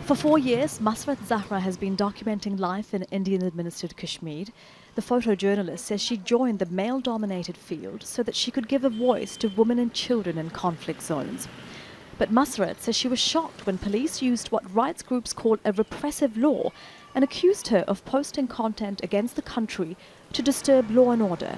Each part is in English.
For 4 years, MASRAT ZAHRA has been documenting life in Indian-administered Kashmir. The photojournalist says she joined the male-dominated field so that she could give a voice to women and children in conflict zones. But MASRAT says she was shocked when police used what rights groups call a repressive law and accused her of posting content against the country to disturb law and order.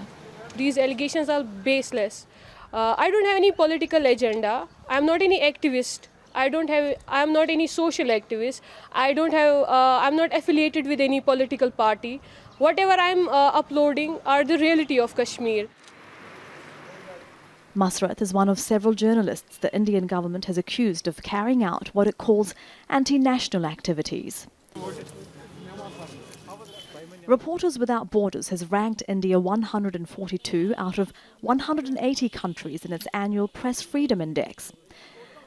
These allegations are baseless. I don't have any political agenda. I'm not any activist. I'm not any social activist. I'm not affiliated with any political party. Whatever I'm uploading are the reality of Kashmir. MASRAT is one of several journalists the Indian government has accused of carrying out what it calls anti-national activities. Reporters Without Borders has ranked India 142 out of 180 countries in its annual Press Freedom Index.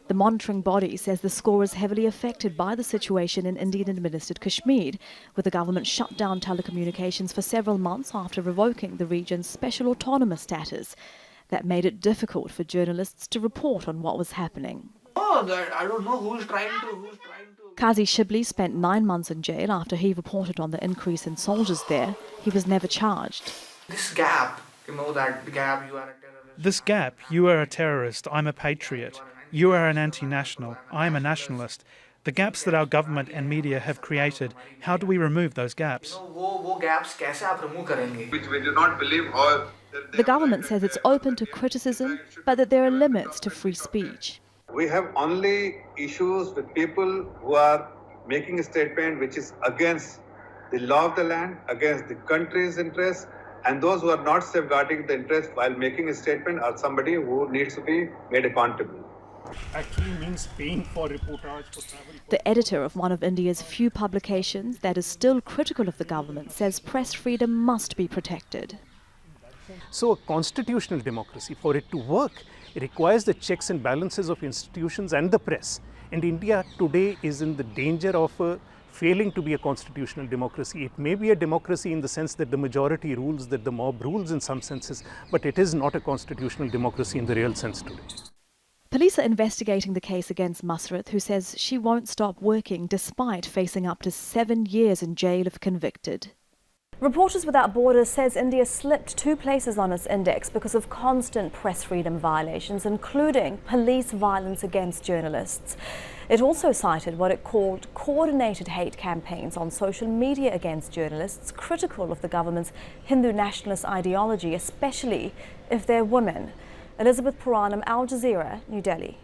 The monitoring body says the score is heavily affected by the situation in Indian-administered Kashmir, where the government shut down telecommunications for several months after revoking the region's special autonomous status. That made it difficult for journalists to report on what was happening. I don't know who's trying to. QAZI SHIBLI spent 9 months in jail after he reported on the increase in soldiers there. He was never charged. This gap, you know that gap, you are a terrorist. This gap, you are a terrorist, I'm a patriot. You are an anti-national, I'm a nationalist. The gaps that our government and media have created, how do we remove those gaps? Which we do not believe all. The government says it's open to criticism, but that there are limits to free speech. We have only issues with people who are making a statement which is against the law of the land, against the country's interests, and those who are not safeguarding the interest while making a statement are somebody who needs to be made accountable. Actually means paying for reportage for travel. The editor of one of India's few publications that is still critical of the government says press freedom must be protected. So a constitutional democracy, for it to work, it requires the checks and balances of institutions and the press. And India today is in the danger of failing to be a constitutional democracy. It may be a democracy in the sense that the majority rules, that the mob rules in some senses, but it is not a constitutional democracy in the real sense today. Police are investigating the case against MASRAT, who says she won't stop working despite facing up to 7 years in jail if convicted. Reporters Without Borders says India slipped 2 places on its index because of constant press freedom violations, including police violence against journalists. It also cited what it called coordinated hate campaigns on social media against journalists critical of the government's Hindu nationalist ideology, especially if they're women. Elizabeth Puranam, Al Jazeera, New Delhi.